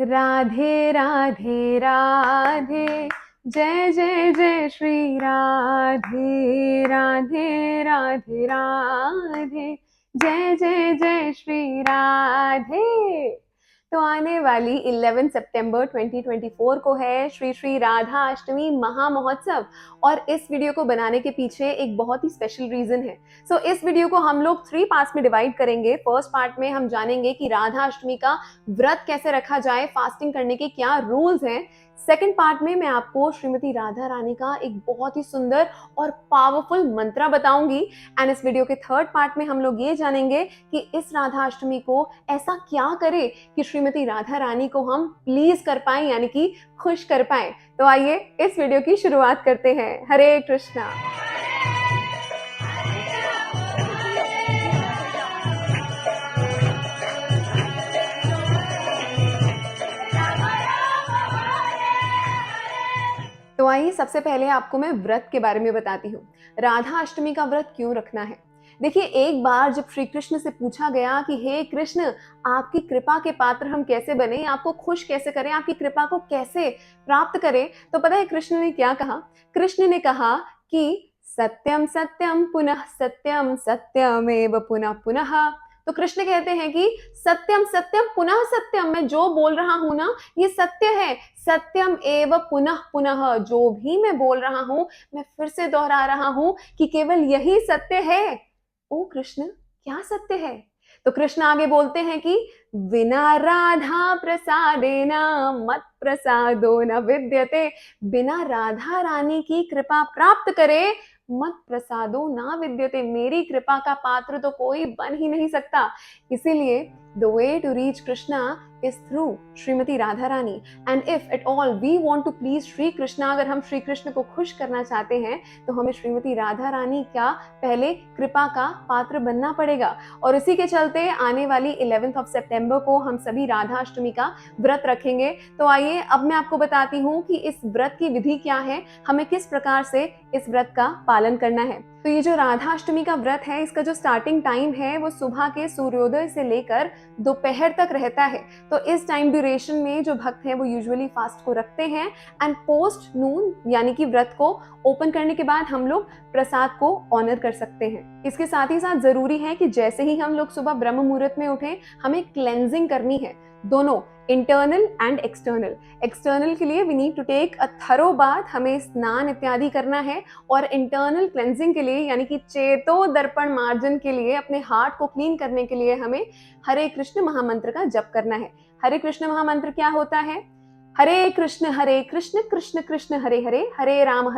राधे राधे राधे, जय जय जय श्री राधे। राधे राधे राधे, जय जय जय श्री राधे। तो आने वाली 11 सितंबर 2024 को है श्री श्री राधा अष्टमी महा महोत्सव, और इस वीडियो को बनाने के पीछे एक बहुत ही स्पेशल रीजन है। सो इस वीडियो को हम लोग 3 पार्ट्स में डिवाइड करेंगे। फर्स्ट पार्ट में हम जानेंगे कि राधा अष्टमी का व्रत कैसे रखा जाए, फास्टिंग करने के क्या रूल्स हैं। सेकंड पार्ट में मैं आपको श्रीमती राधा रानी का एक बहुत ही सुंदर और पावरफुल मंत्र बताऊंगी। एंड इस वीडियो के थर्ड पार्ट में हम लोग ये जानेंगे कि इस राधा अष्टमी को ऐसा क्या करे कि श्रीमती राधा रानी को हम प्लीज कर पाए, यानी कि खुश कर पाए। तो आइए इस वीडियो की शुरुआत करते हैं। हरे कृष्णा। तो आइए सबसे पहले आपको मैं व्रत के बारे में बताती हूँ। राधा अष्टमी का व्रत क्यों रखना है? देखिए, एक बार जब श्री कृष्ण से पूछा गया कि हे कृष्ण, आपकी कृपा के पात्र हम कैसे बने, आपको खुश कैसे करें, आपकी कृपा को कैसे प्राप्त करें, तो पता है कृष्ण ने क्या कहा? कृष्ण ने कहा कि सत्यम सत्यम पुनः सत्यम, सत्यमेव पुनः पुनः। तो कृष्ण कहते हैं कि सत्यम सत्यम पुनः सत्यम, मैं जो बोल रहा हूं ना ये सत्य है। सत्यम एव पुनः पुनः, जो भी मैं बोल रहा हूं मैं फिर से दोहरा रहा हूं कि केवल यही सत्य है। ओ कृष्ण, क्या सत्य है? तो कृष्ण आगे बोलते हैं कि विना राधा प्रसादेन मत प्रसादो न विद्यते। बिना राधा रानी की कृपा प्राप्त करे मत प्रसादो ना विद्यते, मेरी कृपा का पात्र तो कोई बन ही नहीं सकता। इसीलिए the way to reach Krishna is through Shrimati Radha Rani. And if at all we want to please Shri Krishna, अगर हम श्री कृष्ण को खुश करना चाहते हैं तो हमें श्रीमती राधा रानी का पहले कृपा का पात्र बनना पड़ेगा। और इसी के चलते आने वाली 11 सितंबर को हम सभी राधा अष्टमी का व्रत रखेंगे। तो आइए अब मैं आपको बताती हूँ कि इस व्रत की विधि क्या है, हमें किस प्रकार से इस व्रत का पालन करना है। तो ये जो राधा अष्टमी का व्रत है, इसका जो स्टार्टिंग टाइम है वो सुबह के सूर्योदय से लेकर दोपहर तक रहता है। तो इस टाइम ड्यूरेशन में जो भक्त हैं वो यूजुअली फास्ट को रखते हैं। एंड पोस्ट नून यानी कि व्रत को ओपन करने के बाद हम लोग प्रसाद को ऑनर कर सकते हैं। इसके साथ ही साथ जरूरी है कि जैसे ही हम लोग सुबह ब्रह्म मुहूर्त में उठें, हमें क्लेंजिंग करनी है, दोनों इंटरनल एंड एक्सटर्नल। एक्सटर्नल के लिए we need to take a thorough bath, हमें स्नान इत्यादि करना है। और इंटरनल क्लेंजिंग के लिए यानी कि चेतो दर्पण मार्जन के लिए, अपने हार्ट को क्लीन करने के लिए हमें हरे कृष्ण महामंत्र का जप करना है। हरे कृष्ण महामंत्र क्या होता है? हरे कृष्ण कृष्ण कृष्ण हरे हरे, हरे राम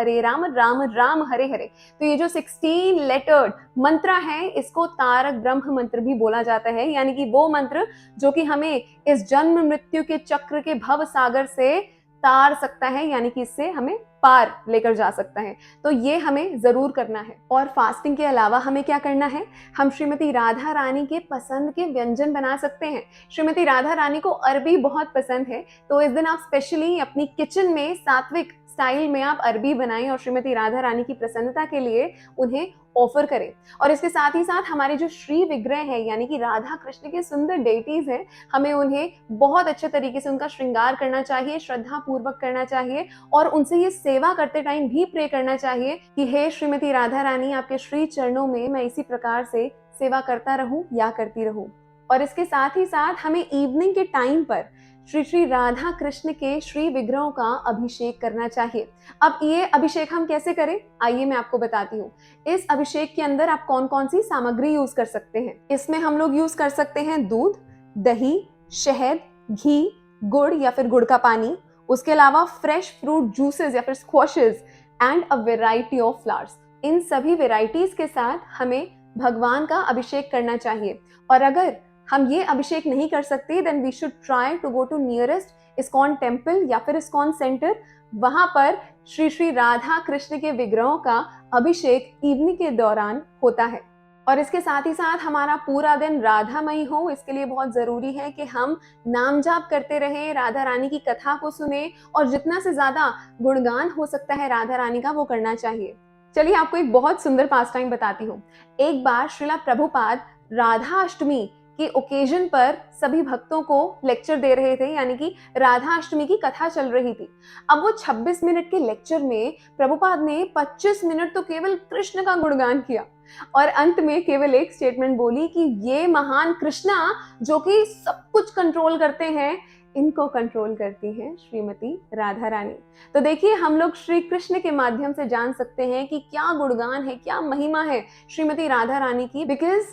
राम राम हरे हरे। तो ये जो 16 लेटर्ड मंत्र है, इसको तारक ब्रह्म मंत्र भी बोला जाता है, यानी कि वो मंत्र जो कि हमें इस जन्म मृत्यु के चक्र के भव सागर से तार सकता है, यानी कि इससे हमें पार लेकर जा सकता है। तो ये हमें जरूर करना है। और फास्टिंग के अलावा हमें क्या करना है? हम श्रीमती राधा रानी के पसंद के व्यंजन बना सकते हैं। श्रीमती राधा रानी को अरबी बहुत पसंद है, तो इस दिन आप स्पेशली अपनी किचन में सात्विक स्टाइल में आप अरबी बनाएं और श्रीमती राधा रानी की प्रसन्नता के लिए उन्हें ऑफर करें। और इसके साथ ही साथ हमारे जो श्री विग्रह है, यानी कि राधा कृष्ण के सुंदर डेटीज हैं, हमें उन्हें बहुत अच्छे तरीके से उनका श्रृंगार करना चाहिए, श्रद्धा पूर्वक करना चाहिए। और उनसे ये सेवा करते टाइम भी प्रे करना चाहिए कि हे श्रीमती राधा रानी, आपके श्री चरणों में मैं इसी प्रकार से सेवा करता रहूं या करती रहूं। और इसके साथ ही साथ हमें इवनिंग के टाइम पर श्री श्री राधा कृष्ण के श्री विग्रहों का अभिषेक करना चाहिए। अब ये अभिषेक हम कैसे करें, आइए मैं आपको बताती हूँ। इस अभिषेक के अंदर आप कौन कौन सी सामग्री यूज कर सकते हैं? इसमें हम लोग यूज कर सकते हैं दूध, दही, शहद, घी, गुड़ या फिर गुड़ का पानी, उसके अलावा फ्रेश फ्रूट जूसेस या फिर squashes and a variety of flowers. इन सभी वेराइटीज के साथ हमें भगवान का अभिषेक करना चाहिए। और अगर हम ये अभिषेक नहीं कर सकते, then we should try to go to nearest ISKCON temple या फिर इस्कॉन सेंटर। वहां पर श्री श्री राधा कृष्ण के विग्रहों का अभिषेक इवनिंग के दौरान होता है। और इसके साथ ही साथ हमारा पूरा दिन राधामयी हो, इसके लिए बहुत जरूरी है कि हम नाम जाप करते रहें, राधा रानी की कथा को सुने और जितना से ज्यादा गुणगान हो सकता है राधा रानी का, वो करना चाहिए। चलिए आपको एक बहुत सुंदर पास टाइम बताती हूँ। एक बार श्रीला प्रभुपाद राधा अष्टमी कि ओकेजन पर सभी भक्तों को लेक्चर दे रहे थे, यानी कि राधा अष्टमी की कथा चल रही थी। अब वो 26 मिनट के लेक्चर में प्रभुपाद ने 25 मिनट तो केवल कृष्ण का गुणगान किया और अंत में केवल एक स्टेटमेंट बोली कि ये महान कृष्णा जो कि सब कुछ कंट्रोल करते हैं, इनको कंट्रोल करती है श्रीमती राधा रानी। तो देखिए, हम लोग श्री कृष्ण के माध्यम से जान सकते हैं कि क्या गुणगान है, क्या महिमा है श्रीमती राधा रानी की, बिकॉज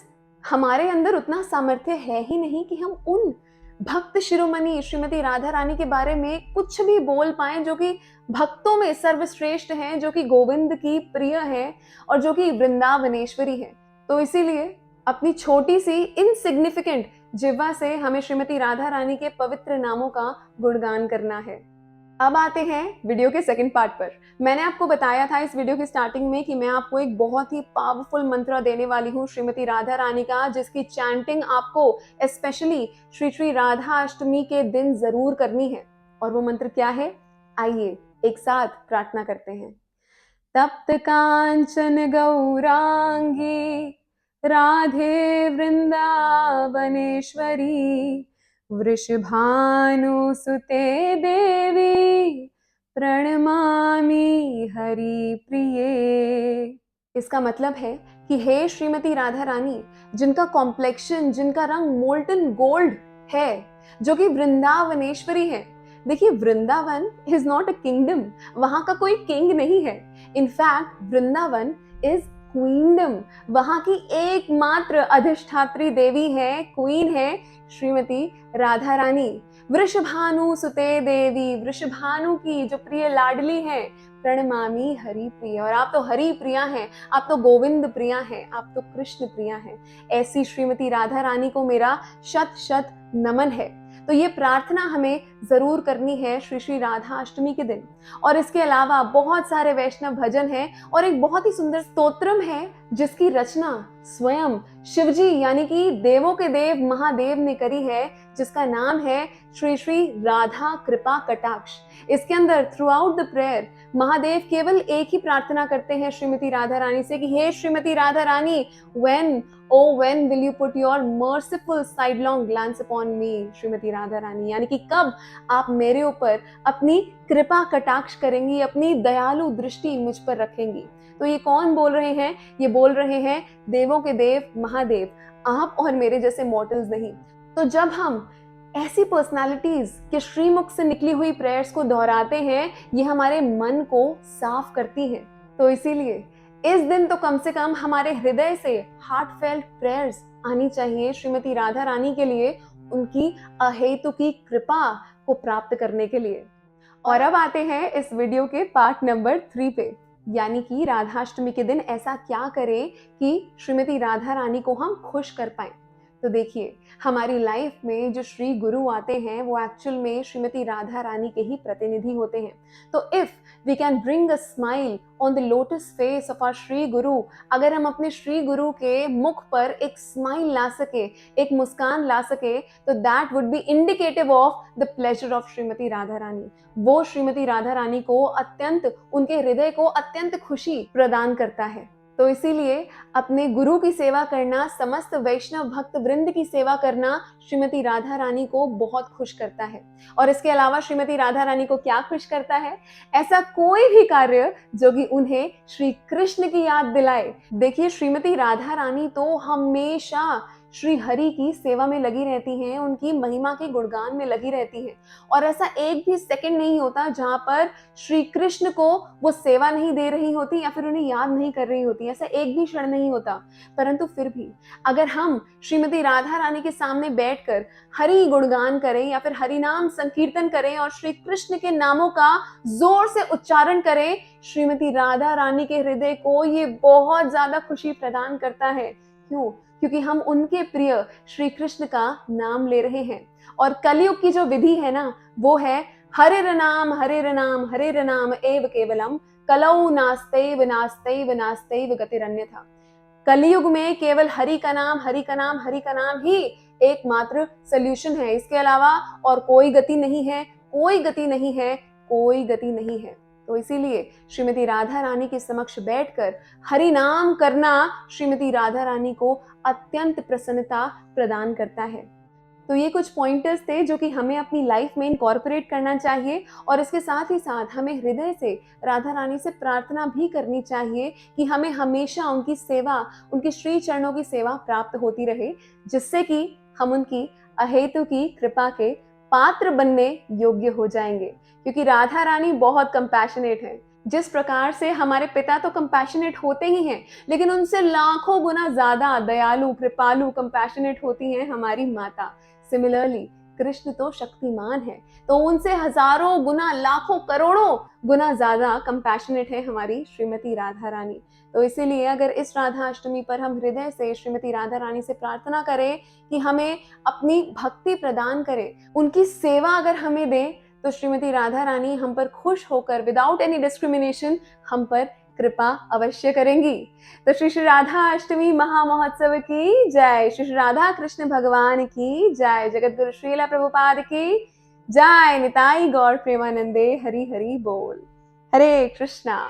हमारे अंदर उतना सामर्थ्य है ही नहीं कि हम उन भक्त शिरोमणि श्रीमती राधा रानी के बारे में कुछ भी बोल पाएं जो कि भक्तों में सर्वश्रेष्ठ हैं, जो कि गोविंद की प्रिय है और जो कि वृंदावनेश्वरी है। तो इसीलिए अपनी छोटी सी इनसिग्निफिकेंट जिह्वा से हमें श्रीमती राधा रानी के पवित्र नामों का गुणगान करना है। अब आते हैं वीडियो के सेकंड पार्ट पर। मैंने आपको बताया था इस वीडियो की स्टार्टिंग में कि मैं आपको एक बहुत ही पावरफुल मंत्र देने वाली हूँ श्रीमती राधा रानी का, जिसकी चैंटिंग आपको स्पेशली श्री श्री राधा अष्टमी के दिन जरूर करनी है। और वो मंत्र क्या है, आइए एक साथ प्रार्थना करते हैं। तप्त कांचन गौरांगी राधे वृंदावनेश्वरी वृषभानुसुते देवी प्रणमामि हरि प्रिये। इसका मतलब है कि हे श्रीमती राधा रानी, जिनका कॉम्प्लेक्शन, जिनका रंग मोल्टन गोल्ड है, जो कि वृंदावनेश्वरी है। देखिए, Vrindavan is not a kingdom, वहां का कोई किंग नहीं है। इनफैक्ट वृंदावन इज क्वीनडम, वहां की एकमात्र अधिष्ठात्री देवी है, क्वीन है श्रीमती राधा रानी। वृषभानु सुते देवी, वृषभानु की जो प्रिय लाडली है, प्रणमामि हरि प्रिय। और आप तो हरि प्रिया हैं, आप तो गोविंद प्रिया हैं, आप तो कृष्ण प्रिया हैं। ऐसी श्रीमती राधा रानी को मेरा शत शत नमन है। तो ये प्रार्थना हमें जरूर करनी है श्री श्री राधा अष्टमी के दिन। और इसके अलावा बहुत सारे वैष्णव भजन हैं और एक बहुत ही सुंदर स्तोत्रम है जिसकी रचना स्वयं शिवजी यानी कि देवों के देव महादेव ने करी है, जिसका नाम है श्री श्री राधा कृपा कटाक्ष। इसके अंदर through out the prayer Mahadev केवल एक ही प्रार्थना करते हैं श्रीमती राधा रानी से कि हे श्रीमती राधा रानी, when will you put your merciful sidelong glance upon me, Shrimati Radha रानी, यानी कि कब आप मेरे ऊपर अपनी कृपा कटाक्ष करेंगी, अपनी दयालु दृष्टि मुझ पर रखेंगी। तो ये कौन बोल रहे हैं? ये बोल रहे हैं देवों के देव महादेव, आप और मेरे जैसे मॉर्टल्स नहीं। तो जब हम ऐसी पर्सनालिटीज के श्रीमुख से निकली हुई प्रेयर्स को दोहराते हैं, ये हमारे मन को साफ करती है। तो इसीलिए इस दिन तो कम से कम हमारे हृदय से हार्टफेल्ट प्रेयर्स आनी चाहिए श्रीमती राधा रानी के लिए, उनकी अहेतुकी कृपा को प्राप्त करने के लिए। और अब आते हैं इस वीडियो के पार्ट नंबर 3 पे, यानी कि राधाष्टमी के दिन ऐसा क्या करें कि श्रीमती राधा रानी को हम खुश कर पाएं। तो देखिए, हमारी लाइफ में जो श्री गुरु आते हैं वो एक्चुअल में श्रीमती राधा रानी के ही प्रतिनिधि होते हैं। तो if we can bring a smile on the lotus face of our Shri guru, अगर हम अपने श्री गुरु के मुख पर एक स्माइल ला सके, एक मुस्कान ला सके, तो that would be indicative of the pleasure of Shrimati Radha Rani. वो श्रीमती राधा रानी को अत्यंत, उनके हृदय को अत्यंत खुशी प्रदान करता है। तो इसीलिए अपने गुरु की सेवा करना, समस्त वैष्णव भक्त वृंद की सेवा करना श्रीमती राधा रानी को बहुत खुश करता है। और इसके अलावा श्रीमती राधा रानी को क्या खुश करता है? ऐसा कोई भी कार्य जो कि उन्हें श्री कृष्ण की याद दिलाए। देखिए, श्रीमती राधा रानी तो हमेशा श्री हरि की सेवा में लगी रहती हैं, उनकी महिमा के गुणगान में लगी रहती हैं। और ऐसा एक भी सेकंड नहीं होता जहां पर श्री कृष्ण को वो सेवा नहीं दे रही होती या फिर उन्हें याद नहीं कर रही होती, ऐसा एक भी क्षण नहीं होता। परंतु फिर भी अगर हम श्रीमती राधा रानी के सामने बैठकर हरि गुणगान करें या फिर हरि नाम संकीर्तन करें और श्री कृष्ण के नामों का जोर से उच्चारण करें, श्रीमती राधा रानी के हृदय को ये बहुत ज्यादा खुशी प्रदान करता है। क्यों? क्योंकि हम उनके प्रिय श्री कृष्ण का नाम ले रहे हैं। और कलयुग की जो विधि है ना, वो है हरे नाम एव केवलम कलौ नास्तेव नास्तेव नास्तेव गतिरन्यथा। कलयुग में केवल हरि का नाम, हरि का नाम, हरि का नाम ही एकमात्र सॉल्यूशन है। इसके अलावा और कोई गति नहीं है, कोई गति नहीं है, कोई गति नहीं है। तो इसीलिए श्रीमती राधा रानी के समक्ष बैठकर हरि नाम करना श्रीमती राधा रानी को अत्यंत प्रसन्नता प्रदान करता है। तो ये कुछ पॉइंटर्स थे जो कि हमें अपनी लाइफ में इनकॉर्पोरेट करना चाहिए, और इसके साथ ही साथ हमें हृदय से राधा रानी से प्रार्थना भी करनी चाहिए कि हमें हमेशा उनकी सेवा, उनके श्री चरणों की सेवा प्राप्त होती रहे, जिससे कि हम उनकी अहेतु की कृपा के पात्र बनने योग्य हो जाएंगे। क्योंकि राधा रानी बहुत कंपैशनेट है। जिस प्रकार से हमारे पिता तो कंपैशनेट होते ही हैं, लेकिन उनसे लाखों गुना ज्यादा दयालु, कृपालु, कंपैशनेट होती हैं हमारी माता। सिमिलरली कृष्ण तो शक्तिमान है, तो उनसे हजारों गुना, लाखों, करोड़ों गुना ज्यादा कंपैशनेट है हमारी श्रीमती राधा रानी। तो इसीलिए अगर इस राधा अष्टमी पर हम हृदय से श्रीमती राधा रानी से प्रार्थना करें कि हमें अपनी भक्ति प्रदान करें, उनकी सेवा अगर हमें दें, तो श्रीमती राधा रानी हम पर खुश होकर विदाउट एनी डिस्क्रिमिनेशन हम पर कृपा अवश्य करेंगी। तो श्री श्री राधा अष्टमी महामहोत्सव की जय, श्री श्री राधा कृष्ण भगवान की जय, जगत गुरु श्रीला प्रभुपाद की जय, निताई गौर प्रेमानंदे, हरि हरि बोल। हरे कृष्णा।